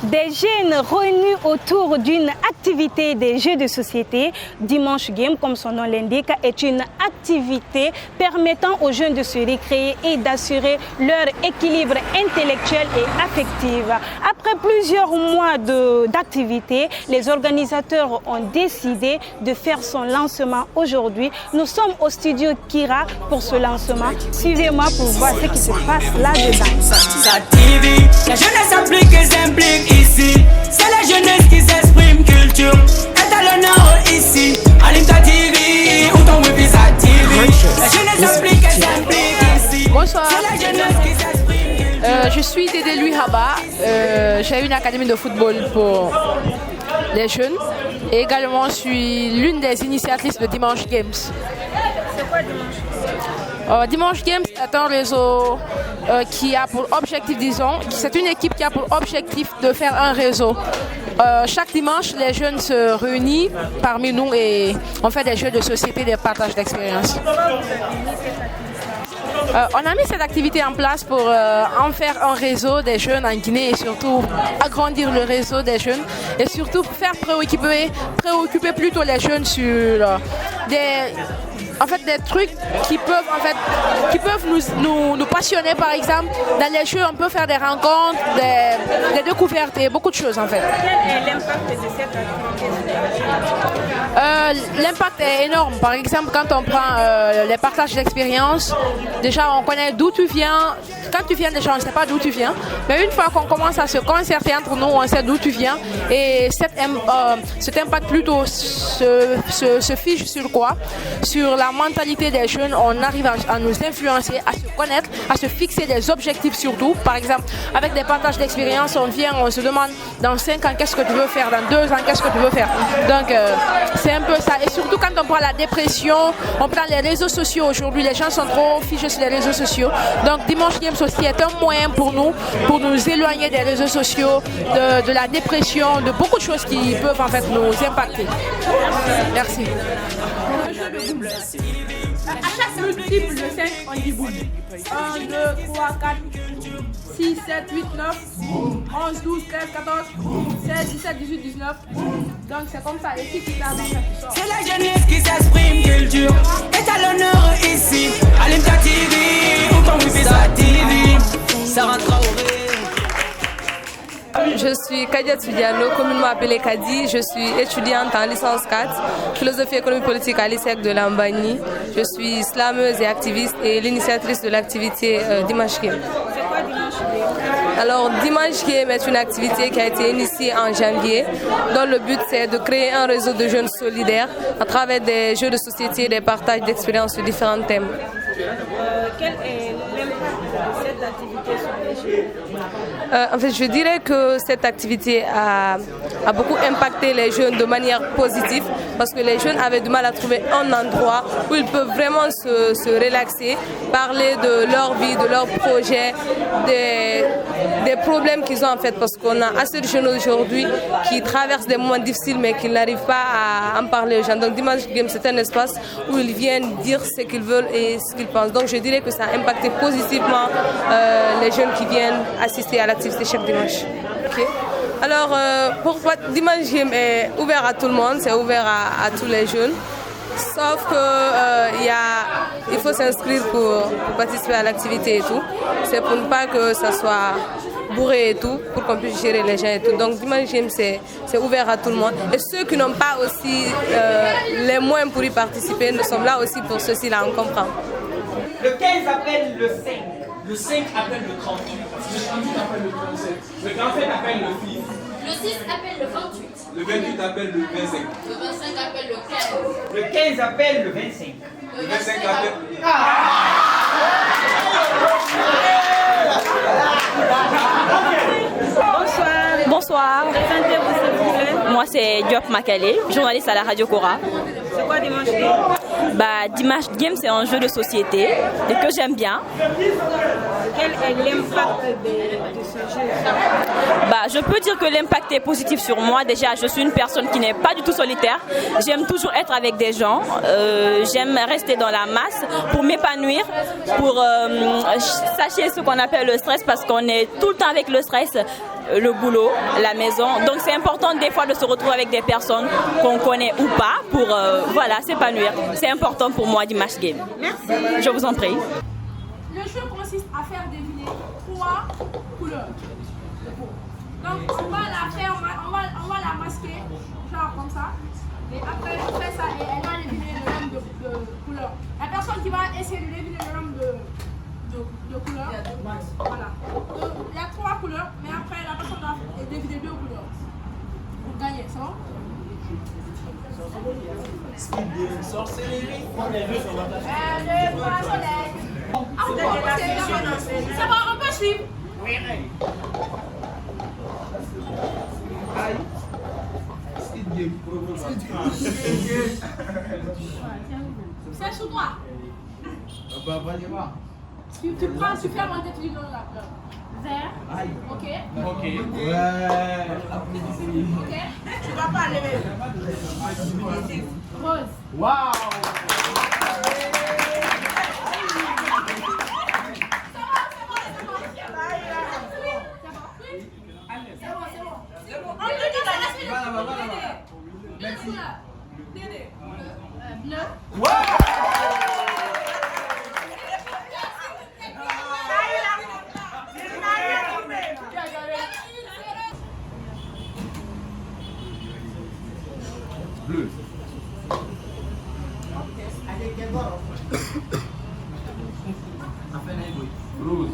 Des jeunes réunis autour d'une activité des jeux de société, Dimanche Game, comme son nom l'indique, est une activité permettant aux jeunes de se récréer et d'assurer leur équilibre intellectuel et affectif. Après plusieurs mois d'activité, les organisateurs ont décidé de faire son lancement aujourd'hui. Nous sommes au studio Kira pour ce lancement. Suivez-moi pour voir ce qui se passe là-dedans. La jeunesse applique et s'implique ici. C'est la jeunesse qui s'exprime, culture est à l'honneur ici. Allume ta TV ou ton wifi sa TV. La jeunesse applique et s'implique ici. Bonsoir. C'est la jeunesse qui s'exprime, culture. Je suis Dédé Louis Haba. J'ai une académie de football pour les jeunes. Et également, je suis l'une des initiatrices de Dimanche Games. C'est quoi Dimanche? Dimanche Games est un réseau qui a pour objectif, c'est une équipe qui a pour objectif de faire un réseau. Chaque dimanche, les jeunes se réunissent parmi nous et on fait des jeux de société, des partages d'expériences. On a mis cette activité en place pour en faire un réseau des jeunes en Guinée et surtout agrandir le réseau des jeunes et surtout faire préoccuper plutôt les jeunes sur des trucs qui peuvent nous passionner. Par exemple, dans les jeux, on peut faire des rencontres, des découvertes et beaucoup de choses en fait. Quel est l'impact de cette activité? L'impact est énorme. Par exemple, quand on prend les partages d'expériences, déjà on connaît d'où tu viens. Quand tu viens déjà, on ne sait pas d'où tu viens. Mais une fois qu'on commence à se concerter entre nous, on sait d'où tu viens. Et cet impact plutôt se fiche sur quoi? Sur la mentalité des jeunes. On arrive à nous influencer, à se connaître, à se fixer des objectifs surtout. Par exemple, avec des partages d'expérience, on se demande dans 5 ans qu'est-ce que tu veux faire, dans 2 ans qu'est-ce que tu veux faire. Donc c'est un peu ça. Et surtout quand on prend la dépression, on prend les réseaux sociaux. Aujourd'hui, les gens sont trop fichés sur les réseaux sociaux. Donc Dimanche Games aussi est un moyen pour nous éloigner des réseaux sociaux, de la dépression, de beaucoup de choses qui peuvent en fait nous impacter. Merci. À chaque multiple de 5, on dit boum. 1, 2, 3, 4, 6, 7, 8, 9, 11, 12, 13, 14, 16, 17, 18, 19. Donc c'est comme ça. Et qui t'a dit ça? C'est la jeunesse qui s'exprime, culture est à l'honneur ici. Allume ta TV ou ton wifi sa TV. Sarah Traoré. Je suis Kadia Tsudiano, communément appelée Kadi. Je suis étudiante en licence 4, philosophie économie politique à l'ISEC de Lambani. Je suis slameuse et activiste et l'initiatrice de l'activité Dimanche Game. C'est quoi Dimanche Game? Alors Dimanche Game est une activité qui a été initiée en janvier, dont le but c'est de créer un réseau de jeunes solidaires à travers des jeux de société et des partages d'expériences sur différents thèmes. Quel est l'impact de cette activité sur les jeunes? En fait, je dirais que cette activité a beaucoup impacté les jeunes de manière positive parce que les jeunes avaient du mal à trouver un endroit où ils peuvent vraiment se relaxer, parler de leur vie, de leurs projets, des problèmes qu'ils ont en fait parce qu'on a assez de jeunes aujourd'hui qui traversent des moments difficiles mais qui n'arrivent pas à en parler aux gens. Donc Dimanche Game, c'est un espace où ils viennent dire ce qu'ils veulent et ce qu'ils pensent. Donc je dirais que ça a impacté positivement les jeunes qui viennent assister à l'activité chaque dimanche. Okay. Alors, pourquoi Dimanche Game est ouvert à tout le monde, c'est ouvert à tous les jeunes. Sauf que il faut s'inscrire pour participer à l'activité et tout. C'est pour ne pas que ça soit bourré et tout, pour qu'on puisse gérer les gens et tout. Donc Dimanche Game, c'est ouvert à tout le monde. Et ceux qui n'ont pas aussi les moyens pour y participer, nous sommes là aussi pour ceux-ci, là, on comprend. Le 15 appelle le 5. Le 5 appelle le 38. Le 38 appelle le 37. Le 37 appelle le 6. Le 6 appelle le 28. Le 28 appelle le 25. Le 25 appelle le 15. Le 15 appelle le 25. Le 25 appelle... Bonsoir. Présentez-vous s'il vous plaît. Moi c'est Diop Makale, journaliste à la radio Cora. C'est quoi Dimanche Game? Dimanche Game c'est un jeu de société et que j'aime bien. quel est l'impact de ce jeu? Je peux dire que l'impact est positif sur moi. Déjà, je suis une personne qui n'est pas du tout solitaire. J'aime toujours être avec des gens. J'aime rester dans la masse pour m'épanouir, pour sachez ce qu'on appelle le stress, parce qu'on est tout le temps avec le stress, le boulot, la maison. Donc c'est important des fois de se retrouver avec des personnes qu'on connaît ou pas pour s'épanouir. C'est important pour moi Dimanche Game. Merci. Je vous en prie. Le jeu consiste à faire deviner 3 couleurs de peau. Donc on va la masquer, genre comme ça. Et après on fait ça et elle va deviner le nombre de couleurs. La personne qui va essayer de deviner le nombre de couleurs, voilà. Il y a 3 couleurs, mais après la personne va deviner 2 couleurs. Vous gagnez, c'est bon? Sorcellerie. Le soleil. C'est bon, on peut suivre. C'est sous toi. Tu prends, tu fermes en tête du nom de la couleur. Vert. Ok. Ok. Ouais. Ok. Tu vas pas lever. Rose. Waouh. Bleu. Bleu. Rose.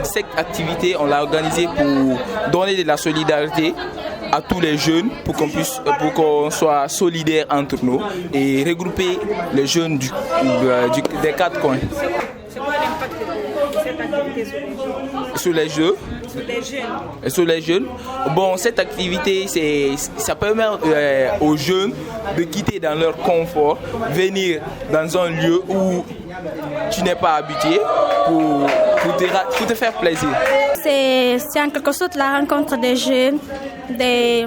Cette activité, on l'a organisée pour donner de la solidarité à tous les jeunes, pour qu'on soit solidaires entre nous et regrouper les jeunes des 4 coins. C'est quoi l'impact de cette activité Sur les jeux? Sur les jeunes. Bon, cette activité, ça permet aux jeunes de quitter dans leur confort, venir dans un lieu où tu n'es pas habitué pour te faire plaisir. C'est en quelque sorte la rencontre des jeunes, des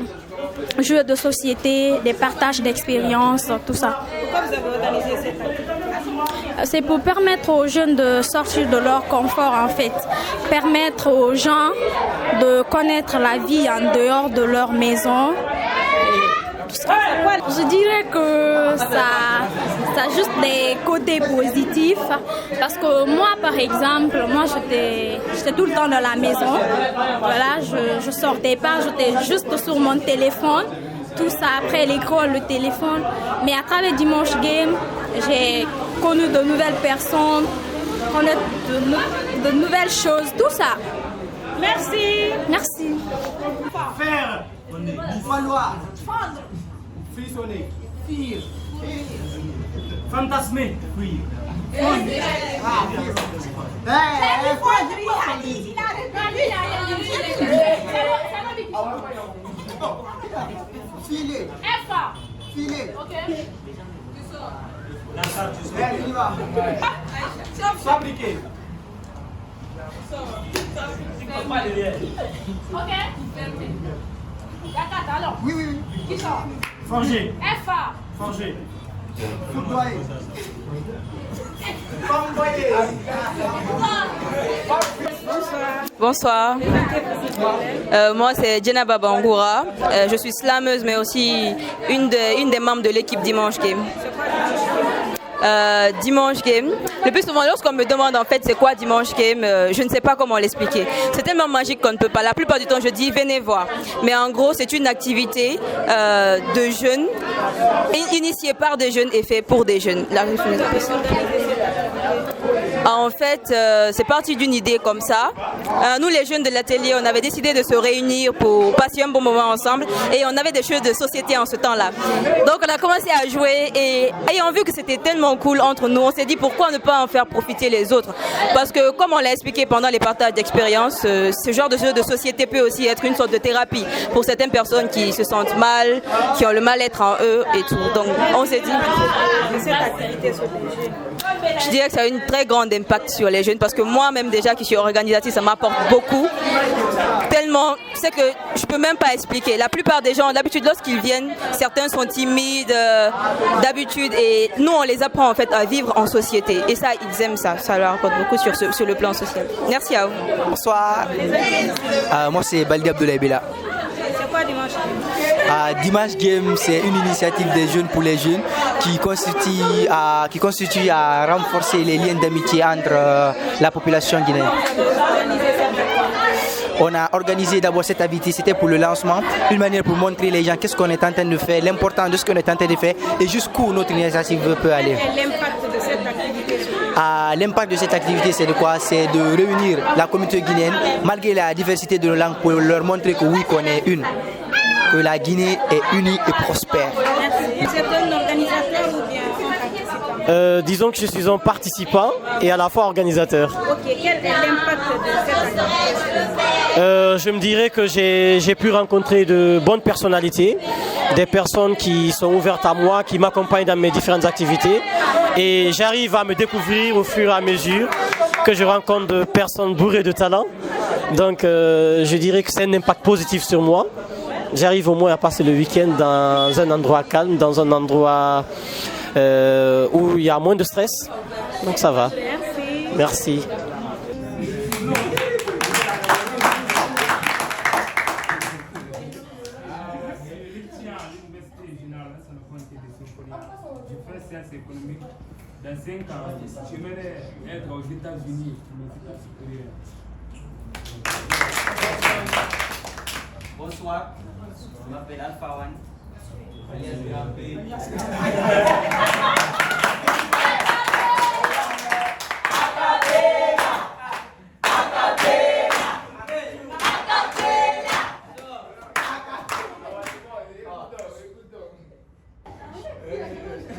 jeux de société, des partages d'expériences, tout ça. Pourquoi vous avez organisé cette activité? C'est pour permettre aux jeunes de sortir de leur confort en fait, permettre aux gens de connaître la vie en dehors de leur maison. Je dirais que ça a juste des côtés positifs parce que moi par exemple, j'étais tout le temps dans la maison. Voilà, je sortais pas, j'étais juste sur mon téléphone. Tout ça après l'école, le téléphone. Mais à travers Dimanche Game, j'ai connu de nouvelles personnes, connaître de nouvelles choses, tout ça. Merci. Merci. Faire. Falloir. Frissonner. Fuir. Fantasmer. Fuir. Filet. Filet. Ok. Fabriquer. Ok. Il y a 4 alors. Oui. Qui sort? Forger. FA. Forger. Foudroyer. Bonsoir. Moi, c'est Djenaba Bangoura. Je suis slameuse, mais aussi une des membres de l'équipe Dimanche Game. Dimanche Game. Le plus souvent, lorsqu'on me demande en fait c'est quoi Dimanche Game, je ne sais pas comment l'expliquer. C'est tellement magique qu'on ne peut pas. La plupart du temps, je dis venez voir. Mais en gros, c'est une activité de jeunes, initiée par des jeunes et faite pour des jeunes. en fait, c'est parti d'une idée comme ça. Nous, les jeunes de l'atelier, on avait décidé de se réunir pour passer un bon moment ensemble et on avait des jeux de société en ce temps-là. Donc, on a commencé à jouer et ayant vu que c'était tellement cool entre nous, on s'est dit pourquoi ne pas en faire profiter les autres. Parce que, comme on l'a expliqué pendant les partages d'expérience, ce genre de jeu de société peut aussi être une sorte de thérapie pour certaines personnes qui se sentent mal, qui ont le mal-être en eux et tout. Donc, on s'est dit... Cette activité sur les jeunes. Je dirais que ça a un très grand impact sur les jeunes parce que moi-même déjà qui suis organisatrice, ça m'apporte beaucoup. Tellement, c'est que je peux même pas expliquer. La plupart des gens, d'habitude lorsqu'ils viennent, certains sont timides d'habitude et nous on les apprend en fait à vivre en société. Et ça, ils aiment ça. Ça leur apporte beaucoup sur le plan social. Merci à vous. Bonsoir. Moi c'est Baldi Abdoulaye Bella. C'est quoi Dimanche Dimanche Game, c'est une initiative des jeunes pour les jeunes qui constitue à renforcer les liens d'amitié entre la population guinéenne. On a organisé d'abord cette activité, c'était pour le lancement, une manière pour montrer les gens qu'est-ce qu'on est en train de faire, l'importance de ce qu'on est en train de faire et jusqu'où notre initiative peut aller. Et l'impact de cette activité l'impact de cette activité, c'est de quoi? C'est de réunir la communauté guinéenne, malgré la diversité de nos langues, pour leur montrer que oui, qu'on est une. Que la Guinée est unie et prospère. Merci. Vous êtes un organisateur ou bien un participant? Disons que je suis un participant et à la fois organisateur. Ok, quel est l'impact de cette activité? Je me dirais que j'ai pu rencontrer de bonnes personnalités, des personnes qui sont ouvertes à moi, qui m'accompagnent dans mes différentes activités et j'arrive à me découvrir au fur et à mesure que je rencontre de personnes bourrées de talent. Donc je dirais que c'est un impact positif sur moi. J'arrive au moins à passer le week-end dans un endroit calme, dans un endroit où il y a moins de stress. Donc ça va. Merci. Dans 5 ans, j'aimerais être aux États-Unis. Bonsoir, je m'appelle Alpha One.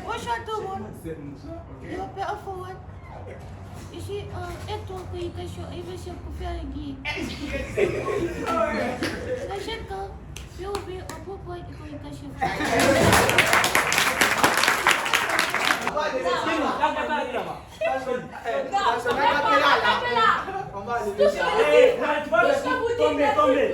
Bonjour tout le monde. Je m'appelle Alpha One. Je suis étoile communication et je suis pour faire le guide. La chaîne je vais ouvrir un pourquoi de communication. Tomber.